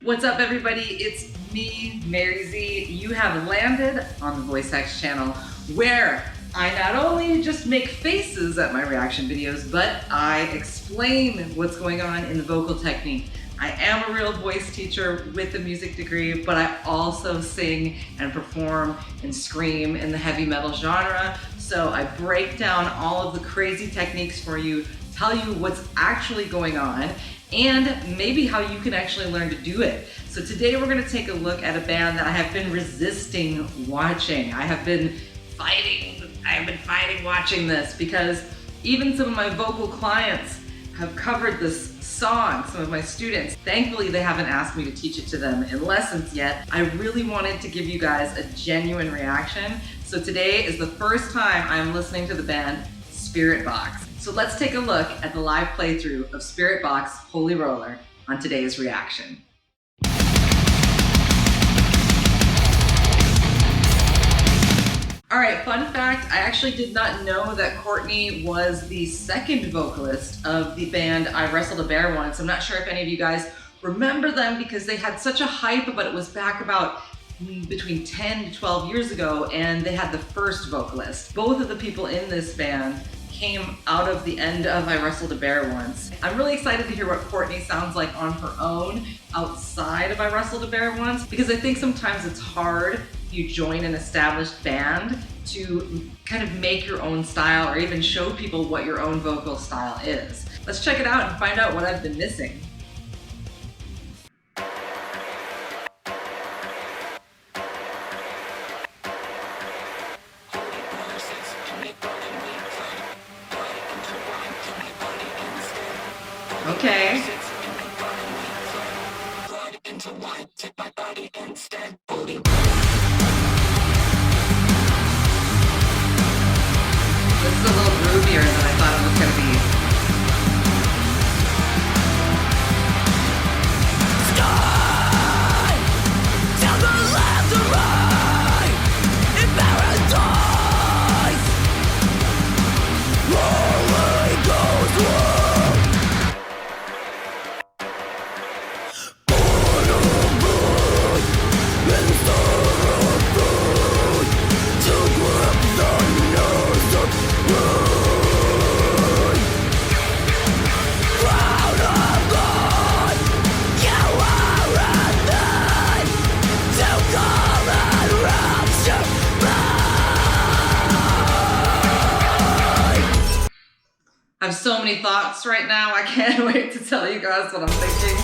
What's up, everybody? It's me, Mary Z. You have landed on the Voicehacks channel, where I not only just make faces at my reaction videos, but I explain what's going on in the vocal technique. I am a real voice teacher with a music degree, but I also sing and perform and scream in the heavy metal genre. So I break down all of the crazy techniques for you, tell you what's actually going on, and maybe how you can actually learn to do it. So today we're gonna take a look at a band that I have been resisting watching. I have been fighting watching this because even some of my vocal clients have covered this song, some of my students. Thankfully, they haven't asked me to teach it to them in lessons yet. I really wanted to give you guys a genuine reaction. So today is the first time I'm listening to the band Spiritbox. So let's take a look at the live playthrough of Spiritbox Holy Roller on today's reaction. All right, fun fact, I actually did not know that Courtney was the second vocalist of the band I Wrestled a Bear Once. I'm not sure if any of you guys remember them because they had such a hype, but it was back about between 10 to 12 years ago, and they had the first vocalist. Both of the people in this band came out of the end of I Wrestled a Bear Once. I'm really excited to hear what Courtney sounds like on her own outside of I Wrestled a Bear Once, because I think sometimes it's hard if you join an established band to kind of make your own style or even show people what your own vocal style is. Let's check it out and find out what I've been missing. Okay. This is a little groovier than I thought it was going to be. Sky, down the left and right, in paradise, Holy Ghost. I have so many thoughts right now. I can't wait to tell you guys what I'm thinking.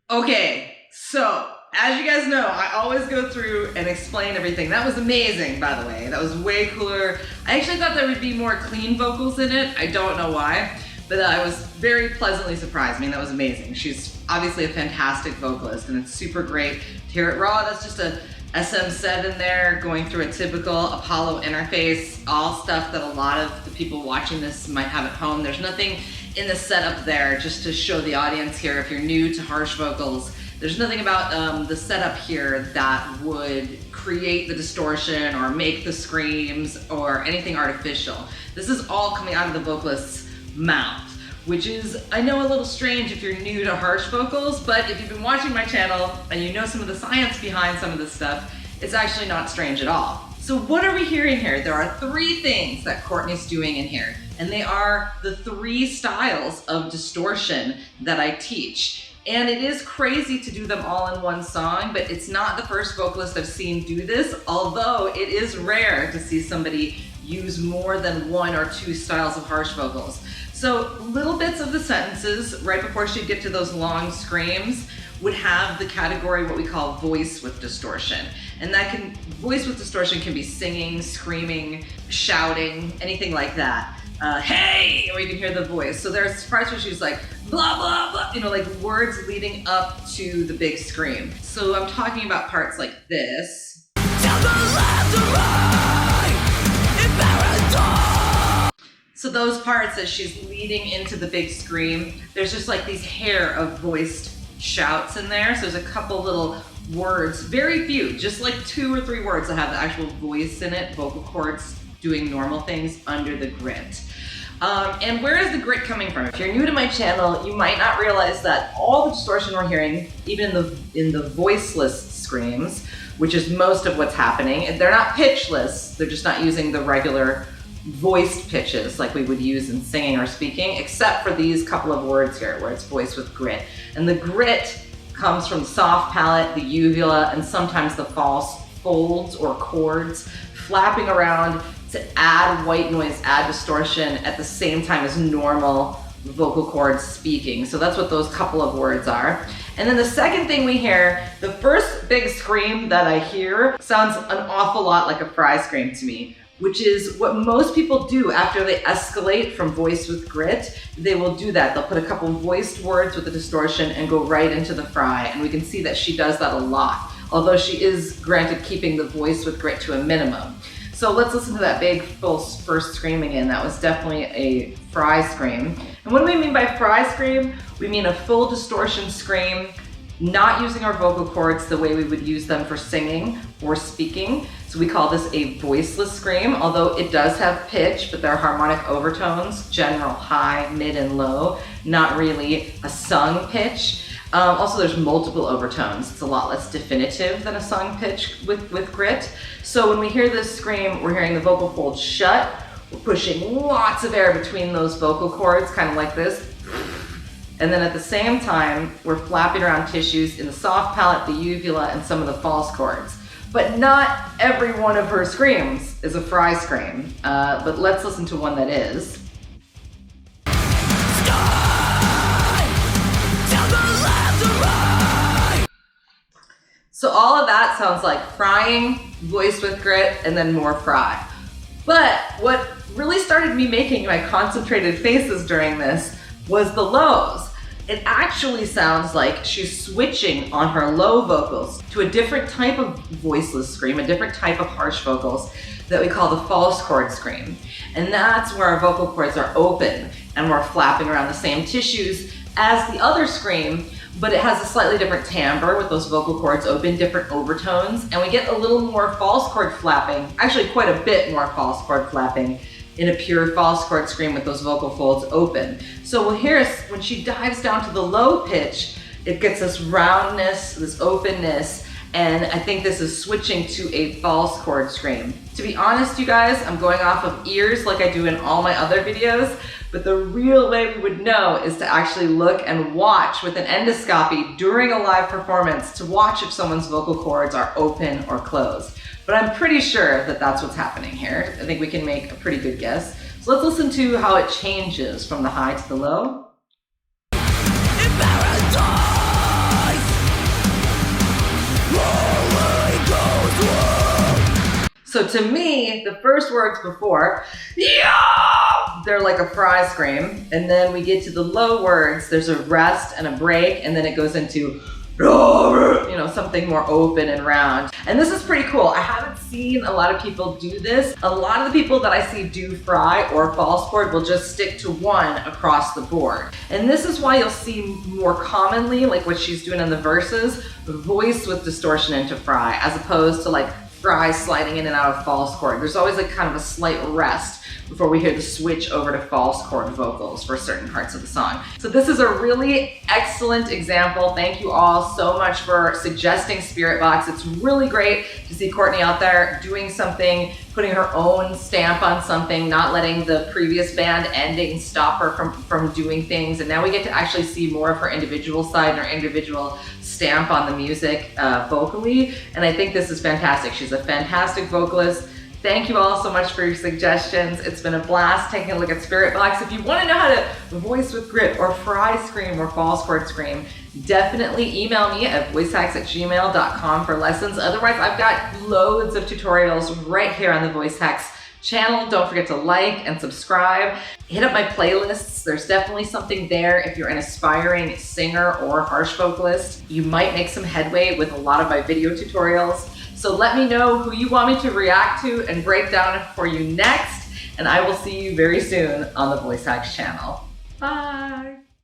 Okay, so as you guys know, I always go through and explain everything. That was amazing, by the way. That was way cooler. I actually thought there would be more clean vocals in it. I don't know why, but I was very pleasantly surprised. I mean, that was amazing. She's obviously a fantastic vocalist, and it's super great to hear it raw. That's just a SM7 there, going through a typical Apollo interface, all stuff that a lot of the people watching this might have at home. There's nothing in the setup there, just to show the audience here, if you're new to harsh vocals, there's nothing about the setup here that would create the distortion or make the screams or anything artificial. This is all coming out of the vocalist's mouth, which is, I know, a little strange if you're new to harsh vocals, but if you've been watching my channel and you know some of the science behind some of this stuff, it's actually not strange at all. So what are we hearing here? There are 3 things that Courtney's doing in here, and they are the 3 styles of distortion that I teach. And it is crazy to do them all in one song, but it's not the first vocalist I've seen do this, although it is rare to see somebody use more than 1 or 2 styles of harsh vocals. So little bits of the sentences right before she'd get to those long screams would have the category what we call voice with distortion. And voice with distortion can be singing, screaming, shouting, anything like that. Hey, where you can hear the voice. So there's parts where she's like, blah, blah, blah, you know, like words leading up to the big scream. So I'm talking about parts like this. Tell the left to right in paradise. So those parts as she's leading into the big scream, there's just like these hair of voiced shouts in there. So there's a couple little words, very few, just like 2 or 3 words that have the actual voice in it, vocal cords doing normal things under the grit. And where is the grit coming from? If you're new to my channel, you might not realize that all the distortion we're hearing, even in the voiceless screams, which is most of what's happening, they're not pitchless, they're just not using the regular voiced pitches like we would use in singing or speaking, except for these couple of words here where it's voice with grit. And the grit comes from the soft palate, the uvula, and sometimes the false folds or chords flapping around to add white noise, add distortion at the same time as normal vocal cords speaking. So that's what those couple of words are. And then the second thing we hear, the first big scream that I hear sounds an awful lot like a fry scream to me, which is what most people do after they escalate from voice with grit. They will do that. They'll put a couple voiced words with the distortion and go right into the fry. And we can see that she does that a lot, although she is granted keeping the voice with grit to a minimum. So let's listen to that big full first scream again. That was definitely a fry scream. And what do we mean by fry scream? We mean a full distortion scream, not using our vocal cords the way we would use them for singing or speaking. So we call this a voiceless scream, although it does have pitch, but there are harmonic overtones, general high, mid, and low, not really a sung pitch. Also, there's multiple overtones. It's a lot less definitive than a sung pitch with grit. So when we hear this scream, we're hearing the vocal folds shut. We're pushing lots of air between those vocal cords, kind of like this. And then at the same time, we're flapping around tissues in the soft palate, the uvula, and some of the false chords. But not every one of her screams is a fry scream. But let's listen to one that is. So all of that sounds like frying, voice with grit, and then more fry. But what really started me making my concentrated faces during this was the lows. It actually sounds like she's switching on her low vocals to a different type of voiceless scream, a different type of harsh vocals that we call the false chord scream. And that's where our vocal cords are open and we're flapping around the same tissues as the other scream, but it has a slightly different timbre with those vocal cords open, different overtones, and we get a little more false chord flapping, actually quite a bit more false chord flapping in a pure false chord scream with those vocal folds open. So we'll hear when she dives down to the low pitch, it gets this roundness, this openness, and I think this is switching to a false chord scream. To be honest, you guys, I'm going off of ears like I do in all my other videos, but the real way we would know is to actually look and watch with an endoscopy during a live performance to watch if someone's vocal cords are open or closed. But I'm pretty sure that that's what's happening here. I think we can make a pretty good guess. So let's listen to how it changes from the high to the low. In paradise, Holy Ghost. So to me, the first words before, yeah, they're like a fry scream. And then we get to the low words, there's a rest and a break, and then it goes into you know, something more open and round. And this is pretty cool. I haven't seen a lot of people do this. A lot of the people that I see do fry or false chord will just stick to one across the board. And this is why you'll see more commonly, like what she's doing in the verses, voice with distortion into fry, as opposed to like fry sliding in and out of false chord. There's always like kind of a slight rest before we hear the switch over to false chord vocals for certain parts of the song. So this is a really excellent example. Thank you all so much for suggesting Spiritbox. It's really great to see Courtney out there doing something, putting her own stamp on something, not letting the previous band ending stop her from doing things. And now we get to actually see more of her individual side and her individual stamp on the music vocally. And I think this is fantastic. She's a fantastic vocalist. Thank you all so much for your suggestions. It's been a blast taking a look at Spiritbox. If you want to know how to voice with grit or fry scream or false chord scream, definitely email me at voicehacks@gmail.com for lessons. Otherwise, I've got loads of tutorials right here on the Voice Hacks channel. Don't forget to like and subscribe. Hit up my playlists. There's definitely something there if you're an aspiring singer or harsh vocalist. You might make some headway with a lot of my video tutorials. So let me know who you want me to react to and break down for you next, and I will see you very soon on the Voice Hacks channel. Bye.